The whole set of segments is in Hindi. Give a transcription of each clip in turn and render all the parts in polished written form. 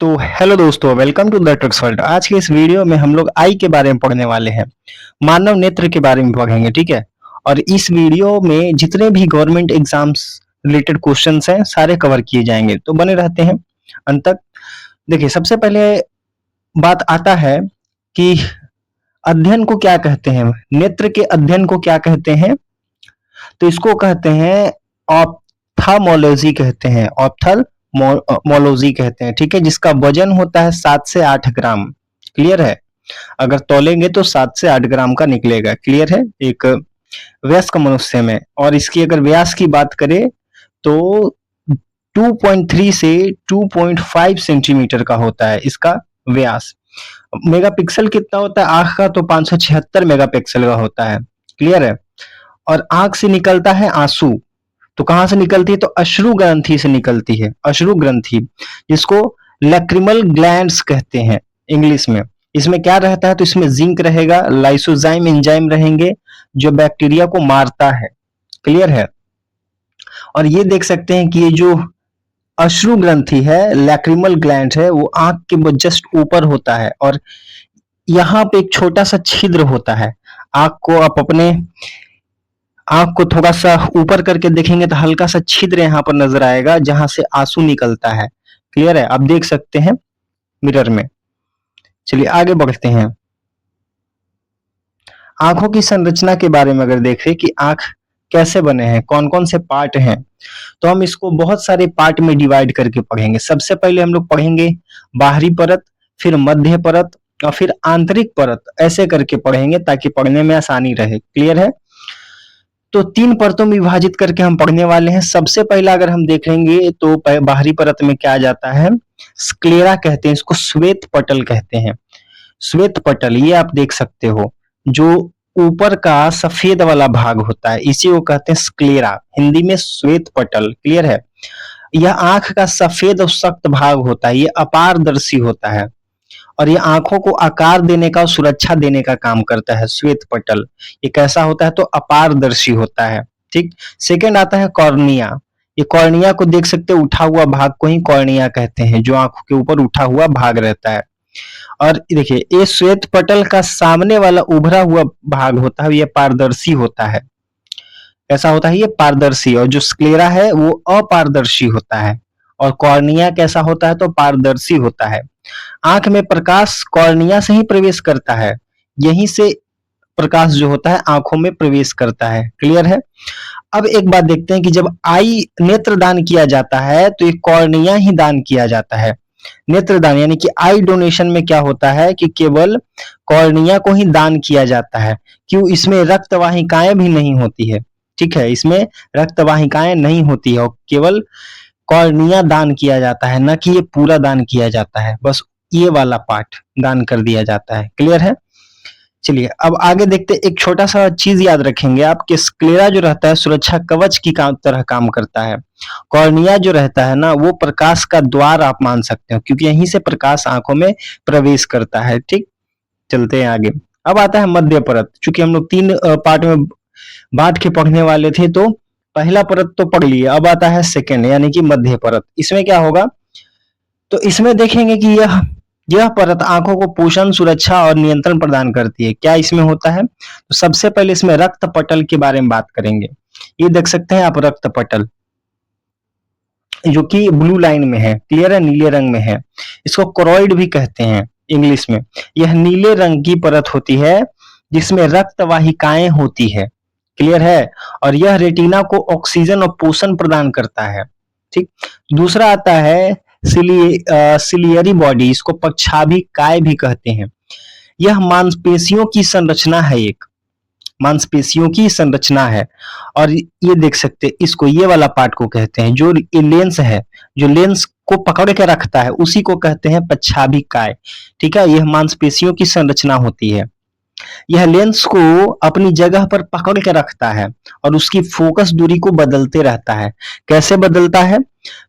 तो हेलो दोस्तों, welcome to the tricks world. आज के इस वीडियो में हम लोग आई के बारे में पढ़ने वाले हैं। मानव नेत्र के बारे में पढ़ेंगे, ठीक है। और इस वीडियो में जितने भी गवर्नमेंट एग्जाम्स रिलेटेड क्वेश्चंस हैं सारे कवर किए जाएंगे, तो बने रहते हैं अंत तक। देखिए, सबसे पहले बात आता है कि अध्ययन को क्या कहते हैं, नेत्र के अध्ययन को क्या कहते हैं। तो इसको कहते हैं ऑप्थाल्मोलॉजी कहते हैं, ऑप्थाल्मोलॉजी कहते हैं, ठीक है। जिसका वजन होता है 7 से 8 ग्राम। क्लियर है? अगर तौलेंगे तो 7 से 8 ग्राम का निकलेगा। क्लियर है? एक वयस्क मनुष्य में। और इसकी अगर व्यास की बात करें तो 2.3 से 2.5 सेंटीमीटर का होता है इसका व्यास। मेगापिक्सल कितना होता है आंख का? तो 576 मेगापिक्सल का होता है। क्लियर है? और आंख से निकलता है आंसू। तो कहां से निकलती है? तो अश्रु ग्रंथि से निकलती है, अश्रु ग्रंथि, जिसको लैक्रिमल ग्लैंड्स कहते हैं इंग्लिश में। इसमें क्या रहता है? तो इसमें जिंक रहेगा, लाइसोजाइम एंजाइम रहेंगे जो बैक्टीरिया को मारता है। क्लियर है? और ये देख सकते हैं कि ये जो अश्रु ग्रंथि है, लैक्रिमल ग्लैंड है, वो आंख के जस्ट ऊपर होता है और यहाँ पे एक छोटा सा छिद्र होता है। आंख को आप अपने आंख को थोड़ा सा ऊपर करके देखेंगे तो हल्का सा छिद्र यहाँ पर नजर आएगा जहां से आंसू निकलता है। क्लियर है? आप देख सकते हैं मिरर में। चलिए आगे बढ़ते हैं। आंखों की संरचना के बारे में अगर देखें कि आंख कैसे बने हैं, कौन कौन से पार्ट हैं, तो हम इसको बहुत सारे पार्ट में डिवाइड करके पढ़ेंगे। सबसे पहले हम लोग पढ़ेंगे बाहरी परत, फिर मध्य परत और फिर आंतरिक परत, ऐसे करके पढ़ेंगे ताकि पढ़ने में आसानी रहे। क्लियर है? तो 3 परतों में विभाजित करके हम पढ़ने वाले हैं। सबसे पहला अगर हम देखेंगे तो बाहरी परत में क्या जाता है? स्क्लेरा कहते हैं, इसको श्वेत पटल कहते हैं। श्वेत पटल ये आप देख सकते हो, जो ऊपर का सफेद वाला भाग होता है, इसी को कहते हैं स्क्लेरा, हिंदी में श्वेत पटल। क्लियर है? यह आंख का सफेद और सख्त भाग होता है, ये अपारदर्शी होता है और ये आंखों को आकार देने का और सुरक्षा देने का काम करता है। श्वेत पटल ये कैसा होता है? तो अपारदर्शी होता है। ठीक। सेकंड आता है कॉर्निया। ये कॉर्निया को देख सकते हो, उठा हुआ भाग को ही कॉर्निया कहते हैं, जो आंखों के ऊपर उठा हुआ भाग रहता है। और देखिए, ये श्वेत पटल का सामने वाला उभरा हुआ भाग होता है, ये पारदर्शी होता है। कैसा होता है? ये पारदर्शी। और जो स्क्लेरा है वो अपारदर्शी होता है। और कॉर्निया कैसा होता है? तो पारदर्शी होता है। आंख में प्रकाश कॉर्निया से ही प्रवेश करता है, यहीं से प्रकाश जो होता है आंखों में प्रवेश करता है। क्लियर है? अब एक बात देखते हैं कि जब आई नेत्र दान किया जाता है तो ये कॉर्निया ही दान किया जाता है। नेत्रदान यानी कि आई डोनेशन में क्या होता है कि केवल कॉर्निया को ही दान किया जाता है। क्यों? इसमें रक्त वाहिकाएं भी नहीं होती है। ठीक है, इसमें रक्त वाहिकाएं नहीं होती है और केवल कॉर्निया दान किया जाता है, न कि ये पूरा दान किया जाता है, बस ये वाला पार्ट दान कर दिया जाता है। क्लियर है? चलिए अब आगे देखते हैं। एक छोटा सा चीज याद रखेंगे आप कि स्क्लेरा जो रहता है सुरक्षा कवच की तरह काम करता है। कॉर्निया जो रहता है ना, वो प्रकाश का द्वार आप मान सकते हो, क्योंकि यहीं से प्रकाश आंखों में प्रवेश करता है। ठीक, चलते हैं आगे। अब आता है मध्य परत। चूंकि हम लोग 3 पार्ट में बांट के पढ़ने वाले थे, तो पहला परत तो पढ़ लिए, अब आता है सेकेंड यानी कि मध्य परत। इसमें क्या होगा? तो इसमें देखेंगे कि यह परत आंखों को पोषण, सुरक्षा और नियंत्रण प्रदान करती है। क्या इसमें होता है? तो सबसे पहले इसमें रक्त पटल के बारे में बात करेंगे। ये देख सकते हैं आप रक्त पटल, जो कि ब्लू लाइन में है। क्लियर है? नीले रंग में है। इसको कोरोइड भी कहते हैं इंग्लिश में। यह नीले रंग की परत होती है जिसमें रक्त वाहिकाएं होती है। क्लियर है? और यह रेटिना को ऑक्सीजन और पोषण प्रदान करता है। ठीक। दूसरा आता है सिलियरी बॉडी, इसको पक्षाभिकाय भी कहते हैं। यह मांसपेशियों की संरचना है, एक मांसपेशियों की संरचना है। और ये देख सकते हैं इसको, ये वाला पार्ट को कहते हैं, जो लेंस है, जो लेंस को पकड़ के रखता है, उसी को कहते हैं पक्षाभिकाय। ठीक है? यह मांसपेशियों की संरचना होती है। यह लेंस को अपनी जगह पर पकड़ के रखता है और उसकी फोकस दूरी को बदलते रहता है। कैसे बदलता है?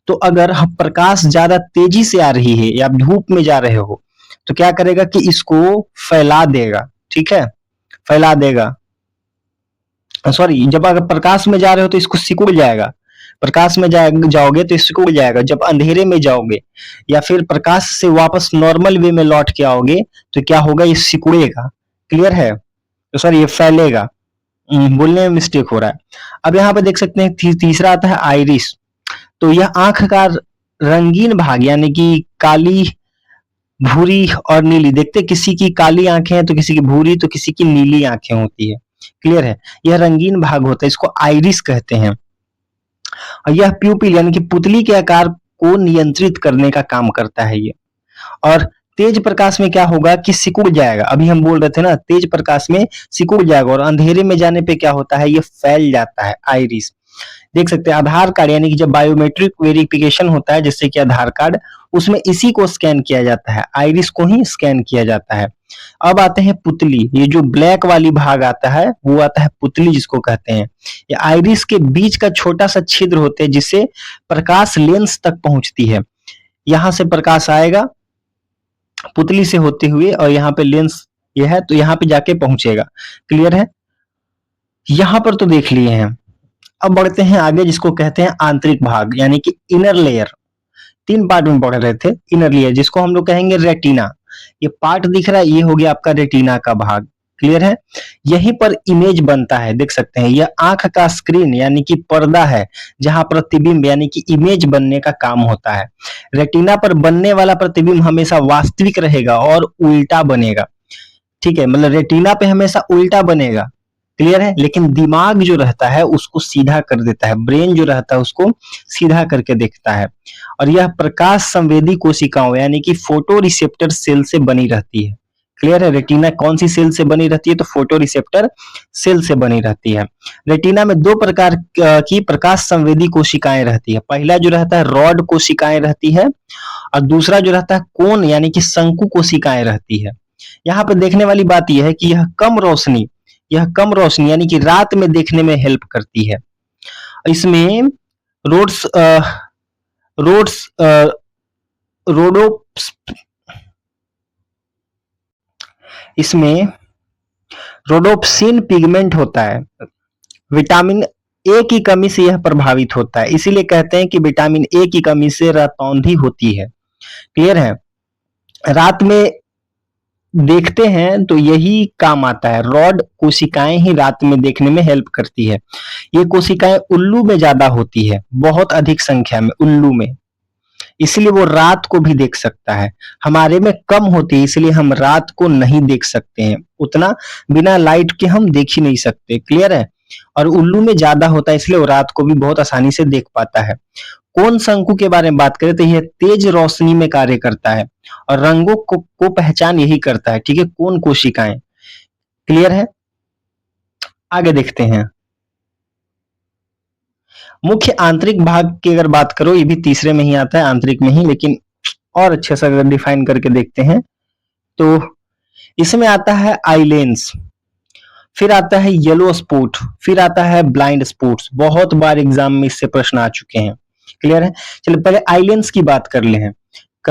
तो अगर प्रकाश ज्यादा तेजी से आ रही है या धूप में जा रहे हो तो क्या करेगा कि इसको फैला देगा। ठीक है? फैला देगा। सॉरी, जब अगर प्रकाश में जा रहे हो तो इसको सिकुड़ जाएगा। प्रकाश में जाओगे तो सिकुड़ जाएगा। जब अंधेरे में जाओगे या फिर प्रकाश से वापस नॉर्मल वे में लौट के आओगे तो क्या होगा, ये सिकुड़ेगा। क्लियर है? तो सर ये फैलेगा। बोलने में मिस्टेक हो रहा है। अब यहाँ पे देख सकते हैं तीसरा आता है आइरिस। तो यह आंख का रंगीन भाग यानी कि काली, भूरी और नीली। देखते किसी की काली आंखें हैं तो किसी की भूरी तो किसी की नीली आंखें होती है। क्लियर है? यह रंगीन भाग होता है, इसको आइरिस कहते हैं। और यह प्यूपिल यानी कि पुतली के आकार को नियंत्रित करने का काम करता है ये। और तेज प्रकाश में क्या होगा कि सिकुड़ जाएगा। अभी हम बोल रहे थे ना, तेज प्रकाश में सिकुड़ जाएगा और अंधेरे में जाने पे क्या होता है, ये फैल जाता है आइरिस। देख सकते हैं आधार कार्ड यानी कि जब बायोमेट्रिक वेरिफिकेशन होता है जैसे कि आधार कार्ड, उसमें इसी को स्कैन किया जाता है, आइरिस को ही स्कैन किया जाता है। अब आते हैं पुतली। ये जो ब्लैक वाली भाग आता है वो आता है पुतली जिसको कहते हैं। ये आइरिस के बीच का छोटा सा छिद्र होते हैं जिससे प्रकाश लेंस तक पहुंचती है। यहां से प्रकाश आएगा पुतली से होते हुए और यहाँ पे लेंस ये है तो यहाँ पे जाके पहुंचेगा। क्लियर है? यहां पर तो देख लिए हैं। अब बढ़ते हैं आगे जिसको कहते हैं आंतरिक भाग यानी कि इनर लेयर। तीन पार्ट में पढ़ रहे थे। इनर लेयर जिसको हम लोग कहेंगे रेटिना। ये पार्ट दिख रहा है, ये हो गया आपका रेटिना का भाग। क्लियर है? यहीं पर इमेज बनता है, देख सकते हैं यह आंख का स्क्रीन यानी कि पर्दा है जहां प्रतिबिंब यानी कि इमेज बनने का काम होता है। रेटिना पर बनने वाला प्रतिबिंब हमेशा वास्तविक रहेगा और उल्टा बनेगा। ठीक है, मतलब रेटिना पे हमेशा उल्टा बनेगा। क्लियर है? लेकिन दिमाग जो रहता है उसको सीधा कर देता है, ब्रेन जो रहता है उसको सीधा करके देखता है। और यह प्रकाश संवेदी कोशिकाओं यानी कि फोटो रिसेप्टर सेल से बनी रहती है। क्लियर है? रेटिना कौन सी सेल से बनी रहती है, तो फोटो रिसेप्टर सेल से बनी रहती है। रेटिना में दो प्रकार की प्रकाश संवेदी कोशिकाएं रहती है। पहला जो रहता है रॉड कोशिकाएं रहती है और दूसरा जो रहता है कोन यानी कि शंकु कोशिकाएं रहती है। यहाँ पे देखने वाली बात यह है कि यह कम रोशनी यानी कि रात में देखने में हेल्प करती है। इसमें रोड्स रोड्स रोडो इसमें रोडोप्सिन पिगमेंट होता है। विटामिन ए की कमी से यह प्रभावित होता है, इसीलिए कहते हैं कि विटामिन ए की कमी से रतौंधी होती है। क्लियर है? रात में देखते हैं तो यही काम आता है। रॉड कोशिकाएं ही रात में देखने में हेल्प करती है। ये कोशिकाएं उल्लू में ज्यादा होती है, बहुत अधिक संख्या में उल्लू में, इसलिए वो रात को भी देख सकता है। हमारे में कम होती है इसलिए हम रात को नहीं देख सकते हैं उतना, बिना लाइट के हम देख ही नहीं सकते। क्लियर है? और उल्लू में ज्यादा होता है इसलिए वो रात को भी बहुत आसानी से देख पाता है। कौन शंकु के बारे में बात करें तो यह तेज रोशनी में कार्य करता है और रंगों को पहचान यही करता है। ठीक है, कौन कोशिकाएं। क्लियर है? आगे देखते हैं। मुख्य आंतरिक भाग की अगर बात करो, ये भी तीसरे में ही आता है, आंतरिक में ही, लेकिन और अच्छे से अगर डिफाइन करके देखते हैं तो इसमें आता है आईलेंस, फिर आता है येलो स्पॉट, फिर आता है ब्लाइंड स्पॉट्स। बहुत बार एग्जाम में इससे प्रश्न आ चुके हैं। क्लियर है? चलिए पहले आईलेंस की बात कर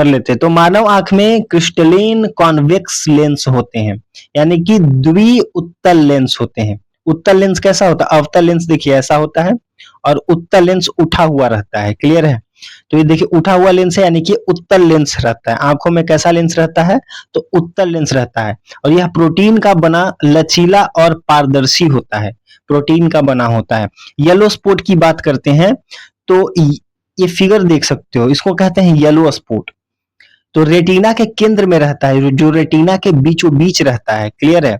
लेते हैं। तो मानव आंख में क्रिस्टलिन कॉन्वेक्स लेंस होते हैं यानी कि द्वि उत्तल लेंस होते हैं। उत्तल लेंस कैसा होता है? अवतल लेंस देखिए ऐसा होता है और उत्तल लेंस उठा हुआ रहता है। क्लियर है? तो ये देखिए उठा हुआ लेंस है यानी कि उत्तल लेंस रहता है। आंखों में कैसा लेंस रहता है? तो उत्तल लेंस रहता है और यह प्रोटीन का बना लचीला और पारदर्शी होता है, प्रोटीन का बना होता है। येलो स्पॉट की बात करते हैं तो ये फिगर देख सकते हो, इसको कहते हैं येलो स्पॉट। तो रेटिना के केंद्र में रहता है, जो रेटिना के बीचों बीच रहता है। क्लियर है?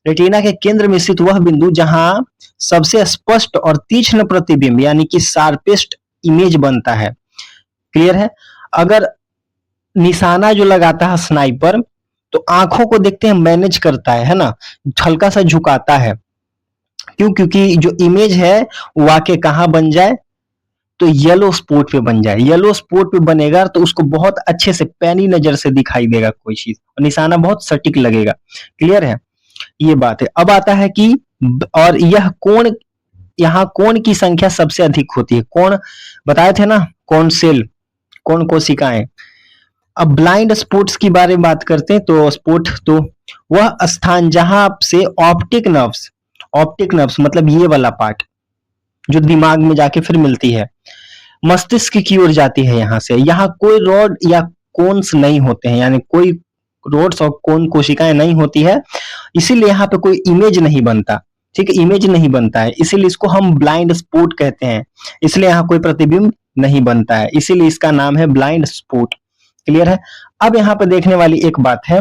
रेटिना के केंद्र में स्थित वह बिंदु जहां सबसे स्पष्ट और तीक्ष्ण प्रतिबिंब यानी कि शार्पेस्ट इमेज बनता है। क्लियर है? अगर निशाना जो लगाता है स्नाइपर तो आंखों को देखते हैं मैनेज करता है ना, हल्का सा झुकाता है। क्यों? क्योंकि जो इमेज है वो आके कहां बन जाए, तो येलो स्पॉट पे बन जाए। येलो स्पॉट पे बनेगा तो उसको बहुत अच्छे से पैनी नजर से दिखाई देगा कोई चीज और निशाना बहुत सटीक लगेगा। क्लियर है? ये बात है। अब आता है कि और यह कोण, यहाँ कोण की संख्या सबसे अधिक होती है। कोण बताए थे ना, कोण सेल, कोण कोशिकाएं। अब ब्लाइंड स्पॉट्स की बारे में बात करते हैं तो स्पॉट तो वह स्थान जहां से ऑप्टिक नर्व्स मतलब ये वाला पार्ट जो दिमाग में जाके फिर मिलती है, मस्तिष्क की ओर जाती है यहाँ से। यहाँ कोई रॉड या कोन्स नहीं होते हैं, यानी कोई रोड्स और कोन कोशिकाएं नहीं होती है, इसीलिए यहाँ पे कोई इमेज नहीं बनता। ठीक है, इमेज नहीं बनता है, इसीलिए इसको हम ब्लाइंड स्पॉट कहते हैं। इसलिए यहाँ कोई प्रतिबिंब नहीं बनता है, इसीलिए इसका नाम है ब्लाइंड स्पॉट। क्लियर है। अब यहाँ पे देखने वाली एक बात है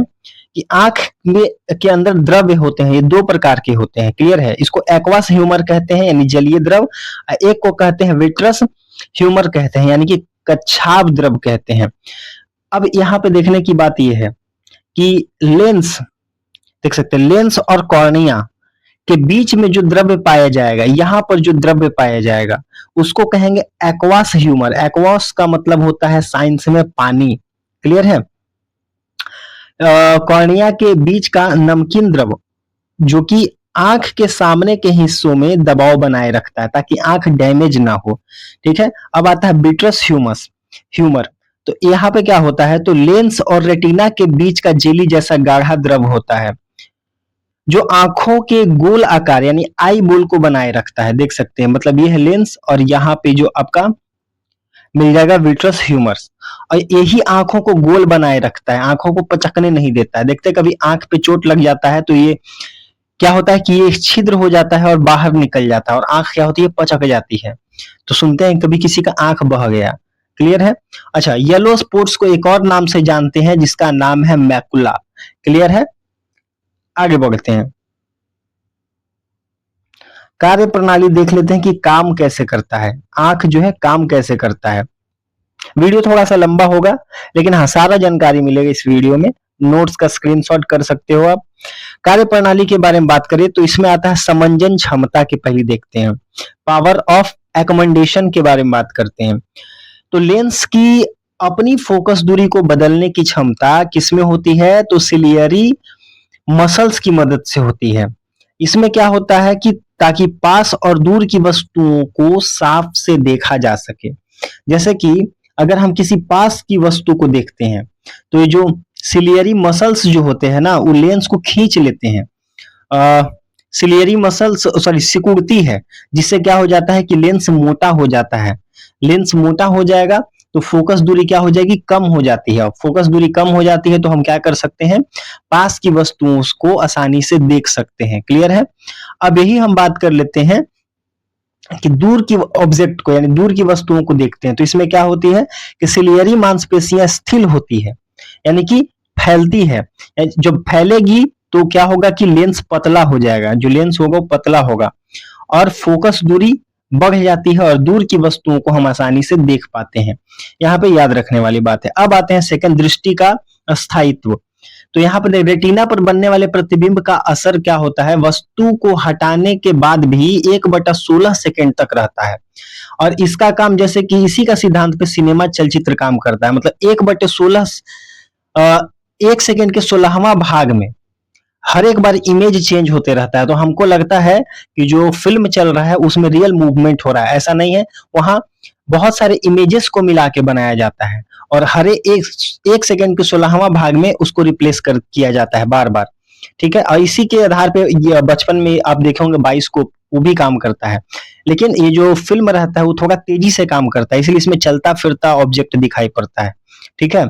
कि आंख में के अंदर द्रव्य होते हैं, ये दो प्रकार के होते हैं। क्लियर है। इसको एक्वास ह्यूमर कहते हैं, यानी जलीय द्रव। एक को कहते हैं विट्रस ह्यूमर कहते हैं, यानी कि कच्छाव द्रव कहते हैं। अब यहाँ पे देखने की बात यह है कि लेंस, देख सकते हैं, लेंस और कॉर्निया के बीच में जो द्रव्य पाया जाएगा, यहाँ पर जो द्रव्य पाया जाएगा उसको कहेंगे एक्वास ह्यूमर। एक्वास का मतलब होता है साइंस में पानी। क्लियर है। कॉर्निया के बीच का नमकीन द्रव जो कि आंख के सामने के हिस्सों में दबाव बनाए रखता है ताकि आंख डैमेज ना हो। ठीक है। अब आता है बिट्रस ह्यूमर। तो यहाँ पे क्या होता है, तो लेंस और रेटिना के बीच का जेली जैसा गाढ़ा द्रव होता है जो आंखों के गोल आकार यानी आई बोल को बनाए रखता है। देख सकते हैं, मतलब ये है लेंस और यहाँ पे जो आपका मिल जाएगा विट्रस ह्यूमर्स, और यही आंखों को गोल बनाए रखता है, आंखों को पचकने नहीं देता है। देखते कभी आंख पे चोट लग जाता है तो ये क्या होता है कि ये छिद्र हो जाता है और बाहर निकल जाता है और आंख क्या होती है, पचक जाती है। तो सुनते हैं कभी किसी का आंख बह गया। क्लियर है। अच्छा, येलो स्पॉट्स को एक और नाम से जानते हैं जिसका नाम है मैकुला। क्लियर है। आगे बढ़ते हैं, कार्य प्रणाली देख लेते हैं कि काम कैसे करता है, आंख जो है काम कैसे करता है। वीडियो थोड़ा सा लंबा होगा लेकिन हाँ, सारा जानकारी मिलेगा इस वीडियो में, नोट्स का स्क्रीनशॉट कर सकते हो आप। कार्य प्रणाली के बारे में बात करें तो इसमें आता है समंजन क्षमता के, पहले देखते हैं। पावर ऑफ एकोमोडेशन के बारे में बात करते हैं। तो लेंस की अपनी फोकस दूरी को बदलने की क्षमता किसमें होती है, तो सिलियरी मसल्स की मदद से होती है। इसमें क्या होता है कि ताकि पास और दूर की वस्तुओं को साफ से देखा जा सके। जैसे कि अगर हम किसी पास की वस्तु को देखते हैं तो ये जो सिलियरी मसल्स जो होते हैं ना, वो लेंस को खींच लेते हैं। सिलियरी मसल्स सिकुड़ती है, जिससे क्या हो जाता है कि लेंस मोटा हो जाता है। लेंस मोटा हो जाएगा तो फोकस दूरी क्या हो जाएगी, कम हो जाती है। फोकस दूरी कम हो जाती है तो हम क्या कर सकते हैं, पास की वस्तुओं को आसानी से देख सकते हैं। क्लियर है। अब यही हम बात कर लेते हैं कि दूर की ऑब्जेक्ट को यानी दूर की वस्तुओं को देखते हैं तो इसमें क्या होती है कि सिलियरी मांसपेशियां स्थिर होती है, यानी कि फैलती है। जब फैलेगी तो क्या होगा कि लेंस पतला हो जाएगा, जो लेंस होगा वो पतला होगा और फोकस दूरी बढ़ जाती है और दूर की वस्तुओं को हम आसानी से देख पाते हैं। यहाँ पे याद रखने वाली बात है। अब आते हैं सेकंड, दृष्टि का स्थायित्व। तो यहाँ पर रेटिना पर बनने वाले प्रतिबिंब का असर क्या होता है, वस्तु को हटाने के बाद भी 1/16 सेकेंड तक रहता है। और इसका काम जैसे कि इसी का सिद्धांत पे सिनेमा चलचित्र काम करता है, मतलब 1/16 1 सेकेंड के 16वां भाग में हर एक बार इमेज चेंज होते रहता है। तो हमको लगता है कि जो फिल्म चल रहा है उसमें रियल मूवमेंट हो रहा है, ऐसा नहीं है। वहां बहुत सारे इमेजेस को मिला के बनाया जाता है और हर एक सेकंड के 16वां भाग में उसको रिप्लेस कर किया जाता है बार बार। ठीक है। और इसी के आधार पे ये बचपन में आप देखे होंगे बाइस्कोप, वो भी काम करता है। लेकिन ये जो फिल्म रहता है वो थोड़ा तेजी से काम करता है, इसलिए इसमें चलता फिरता ऑब्जेक्ट दिखाई पड़ता है। ठीक है।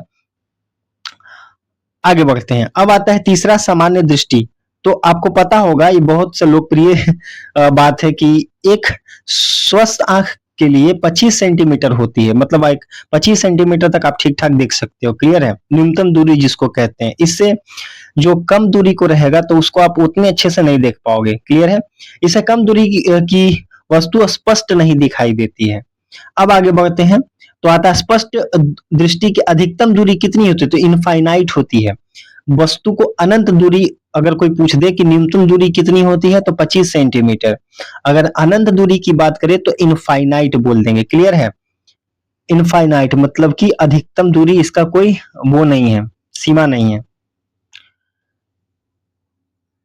आगे बढ़ते हैं। अब आता है तीसरा, सामान्य दृष्टि। तो आपको पता होगा, ये बहुत से लोकप्रिय बात है कि एक स्वस्थ आंख के लिए 25 सेंटीमीटर होती है, मतलब एक 25 सेंटीमीटर तक आप ठीक ठाक देख सकते हो। क्लियर है। न्यूनतम दूरी जिसको कहते हैं, इससे जो कम दूरी को रहेगा तो उसको आप उतने अच्छे से नहीं देख पाओगे। क्लियर है। इससे कम दूरी की वस्तु स्पष्ट नहीं दिखाई देती है। अब आगे बढ़ते हैं। तो आता है स्पष्ट दृष्टि की अधिकतम दूरी कितनी होती है, तो इनफाइनाइट होती है। वस्तु को अनंत दूरी अगर कोई पूछ दे कि न्यूनतम दूरी कितनी होती है तो 25 सेंटीमीटर। अगर अनंत दूरी की बात करें तो इनफाइनाइट बोल देंगे। क्लियर है। इनफाइनाइट मतलब कि अधिकतम दूरी, इसका कोई वो नहीं है, सीमा नहीं है।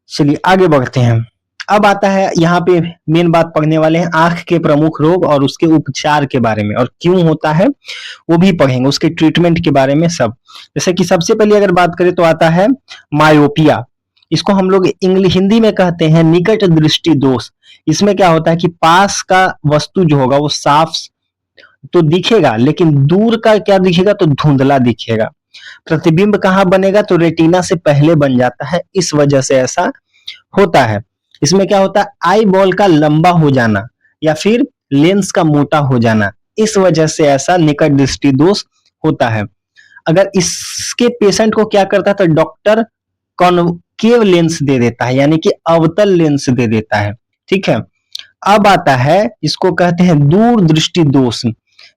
चलिए आगे बढ़ते हैं। अब आता है यहाँ पे मेन बात पढ़ने वाले हैं, आंख के प्रमुख रोग और उसके उपचार के बारे में और क्यों होता है वो भी पढ़ेंगे, उसके ट्रीटमेंट के बारे में सब। जैसे कि सबसे पहले अगर बात करें तो आता है मायोपिया। इसको हम लोग हिंदी में कहते हैं निकट दृष्टि दोष। इसमें क्या होता है कि पास का वस्तु जो होगा वो साफ तो दिखेगा, लेकिन दूर का क्या दिखेगा, तो धुंधला दिखेगा। प्रतिबिंब कहाँ बनेगा, तो रेटिना से पहले बन जाता है, इस वजह से ऐसा होता है। इसमें क्या होता है, आई बॉल का लंबा हो जाना या फिर लेंस का मोटा हो जाना, इस वजह से ऐसा निकट दृष्टि दोष होता है। अगर इसके पेशेंट को क्या करता है, तो डॉक्टर कॉनकेव लेंस दे देता है, यानी कि अवतल लेंस दे देता है। ठीक है, अब आता है, इसको कहते हैं दूर दृष्टि दोष।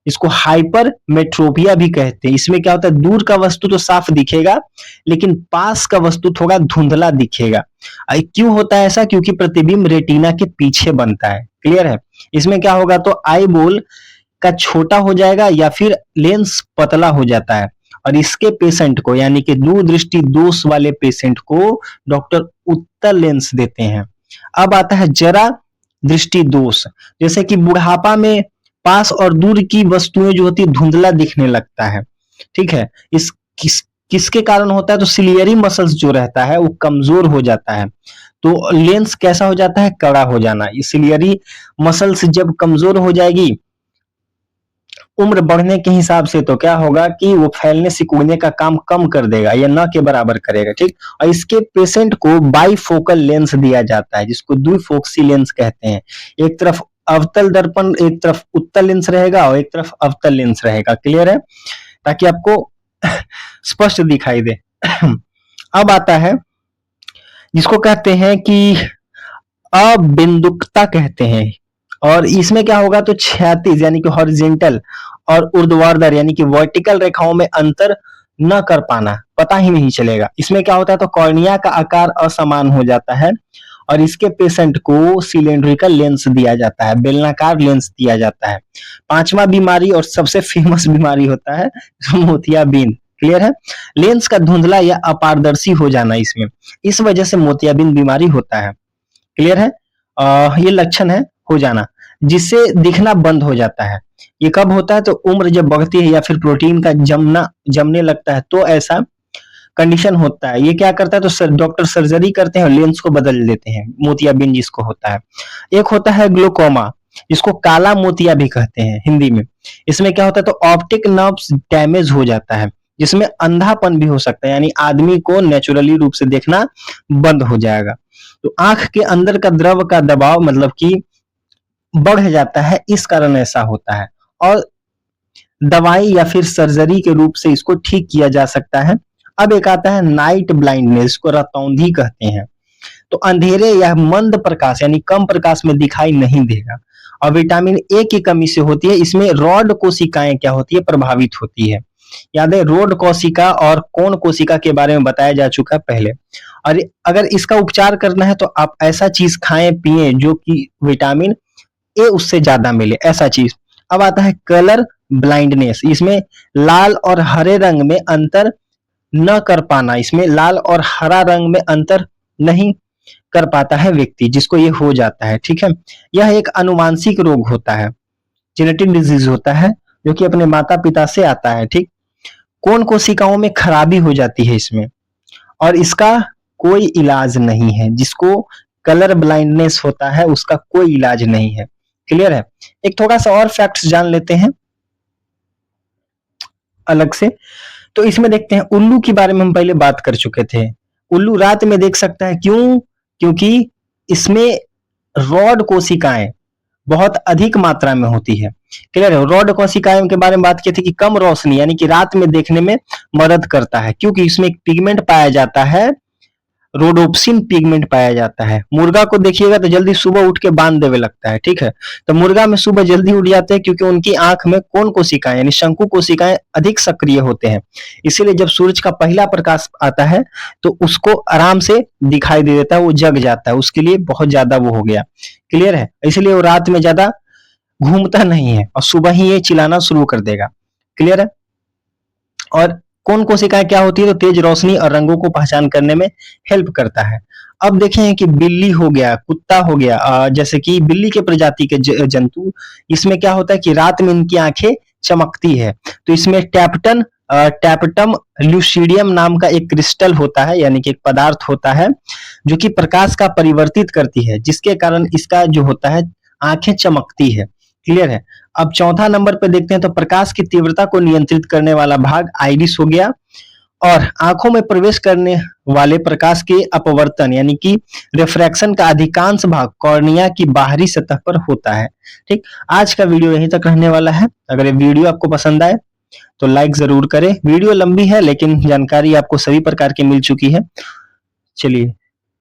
इसको हाइपर मेट्रोपिया भी कहते हैं। इसमें क्या होता है, दूर का वस्तु तो साफ दिखेगा, लेकिन पास का वस्तु थोड़ा धुंधला दिखेगा। क्यों होता है ऐसा, क्योंकि प्रतिबिंब रेटिना के पीछे बनता है। क्लियर है। इसमें क्या होगा, तो आई बॉल का छोटा हो जाएगा या फिर लेंस पतला हो जाता है, और इसके पेशेंट को, यानी कि दूरदृष्टि दोष वाले पेशेंट को डॉक्टर उत्तल लेंस देते हैं। अब आता है जरा दृष्टि दोष। जैसे कि बुढ़ापा में पास और दूर की वस्तुएं जो होती है धुंधला दिखने लगता है। ठीक है, इस किसके कारण होता है, तो सिलियरी मसल्स जो रहता है वो कमजोर हो जाता है, तो लेंस कैसा हो जाता है, कड़ा हो जाना। सिलियरी मसल्स जब कमजोर हो जाएगी उम्र बढ़ने के हिसाब से, तो क्या होगा कि वो फैलने सिकुड़ने का काम कम कर देगा या न के बराबर करेगा। ठीक, और इसके पेशेंट को बाइफोकल लेंस दिया जाता है, जिसको द्विफोक्सी लेंस कहते हैं। एक तरफ अवतल दर्पण, एक तरफ उत्तल लेंस रहेगा और एक तरफ अवतल लेंस रहेगा। क्लियर है, ताकि आपको स्पष्ट दिखाई दे। अब आता है जिसको कहते हैं कि अबिंदुकता कहते हैं, और इसमें क्या होगा, तो क्षैतिज यानी कि हॉरिजेंटल और ऊर्ध्वाधर यानी कि वर्टिकल रेखाओं में अंतर न कर पाना, पता ही नहीं चलेगा। इसमें क्या होता है, तो कॉर्निया का आकार असमान हो जाता है, और इसके पेशेंट को सिलेंड्रिकल लेंस दिया जाता है, बेलनाकार लेंस दिया जाता है। पांचवा बीमारी और सबसे फेमस बीमारी होता है मोतियाबिंद। क्लियर है, लेंस का धुंधला या अपारदर्शी हो जाना, इसमें इस वजह से मोतियाबिंद बीमारी होता है। क्लियर है, ये लक्षण है हो जाना, जिससे दिखना बंद हो जाता है। ये कब होता है, तो उम्र जब बढ़ती है या फिर प्रोटीन का जमने लगता है, तो ऐसा कंडीशन होता है। ये क्या करता है, तो डॉक्टर सर्जरी करते हैं और लेंस को बदल देते हैं, मोतियाबिंद जिसको होता है। एक होता है ग्लोकोमा, इसको काला मोतिया भी कहते हैं हिंदी में। इसमें क्या होता है, तो ऑप्टिक नर्व्स डैमेज हो जाता है, जिसमें अंधापन भी हो सकता है, यानी आदमी को नेचुरली रूप से देखना बंद हो जाएगा। तो आंख के अंदर का द्रव का दबाव मतलब कि बढ़ जाता है, इस कारण ऐसा होता है, और दवाई या फिर सर्जरी के रूप से इसको ठीक किया जा सकता है। अब एक आता है नाइट ब्लाइंडनेस, को रतौंधी कहते हैं। तो अंधेरे या मंद प्रकाश यानी कम प्रकाश में दिखाई नहीं देगा, और विटामिन ए की कमी से होती है। इसमें रॉड कोशिकाएं क्या होती है, प्रभावित होती है। याद है, रोड कोशिका और कोण कोशिका के बारे में बताया जा चुका है पहले। और अगर इसका उपचार करना है, तो आप ऐसा चीज खाएं पिए जो कि विटामिन ए उससे ज्यादा मिले, ऐसा चीज। अब आता है कलर ब्लाइंडनेस, इसमें लाल और हरे रंग में अंतर न कर पाना, इसमें लाल और हरा रंग में अंतर नहीं कर पाता है व्यक्ति, जिसको ये हो जाता है। ठीक है, यह एक अनुवांशिक रोग होता है, जेनेटिक डिजीज होता है, जो कि अपने माता पिता से आता है। ठीक, कोण कोशिकाओं में खराबी हो जाती है इसमें, और इसका कोई इलाज नहीं है। जिसको कलर ब्लाइंडनेस होता है उसका कोई इलाज नहीं है। क्लियर है, एक थोड़ा सा और फैक्ट्स जान लेते हैं अलग से। तो इसमें देखते हैं, उल्लू के बारे में हम पहले बात कर चुके थे। उल्लू रात में देख सकता है, क्यों, क्योंकि इसमें रॉड कोशिकाएं बहुत अधिक मात्रा में होती है। क्लियर है, रॉड कोशिकाएं के बारे में बात की थी कि कम रोशनी यानी कि रात में देखने में मदद करता है, क्योंकि इसमें एक पिगमेंट पाया जाता है, रोडोप्सिन पिगमेंट पाया जाता है। मुर्गा को देखिएगा तो जल्दी सुबह उठ के बांध देवे लगता है। ठीक है, तो मुर्गा में सुबह जल्दी उठ जाते हैं, क्योंकि उनकी आंख में कोण कोशिकाएं यानी शंकु कोशिकाएं अधिक सक्रिय होते हैं। इसीलिए जब सूरज का पहला प्रकाश आता है तो उसको आराम से दिखाई दे देता है, वो जग जाता है, उसके लिए बहुत ज्यादा वो हो गया। क्लियर है, इसलिए वो रात में ज्यादा घूमता नहीं है और सुबह ही ये चिल्लाना शुरू कर देगा। क्लियर है, और कोण कोशिकाएं क्या होती है, तो तेज रोशनी और रंगों को पहचान करने में हेल्प करता है। अब देखें कि बिल्ली हो गया, कुत्ता हो गया, जैसे कि बिल्ली के प्रजाति के जंतु, इसमें क्या होता है कि रात में इनकी आंखें चमकती है। तो इसमें टैपटम ल्यूसीडियम नाम का एक क्रिस्टल होता है, यानी कि एक पदार्थ होता है जो कि प्रकाश का परिवर्तित करती है, जिसके कारण इसका जो होता है आंखें चमकती है। क्लियर है। अब चौथा नंबर पे देखते हैं तो प्रकाश की तीव्रता को नियंत्रित करने वाला भाग आइरिस हो गया, और आंखों में प्रवेश करने वाले प्रकाश के अपवर्तन यानी कि रिफ्रैक्शन का अधिकांश भाग कॉर्निया की बाहरी सतह पर होता है। ठीक, आज का वीडियो यहीं तक रहने वाला है। अगर ये वीडियो आपको पसंद आए तो लाइक जरूर करें। वीडियो लंबी है लेकिन जानकारी आपको सभी प्रकार की मिल चुकी है। चलिए।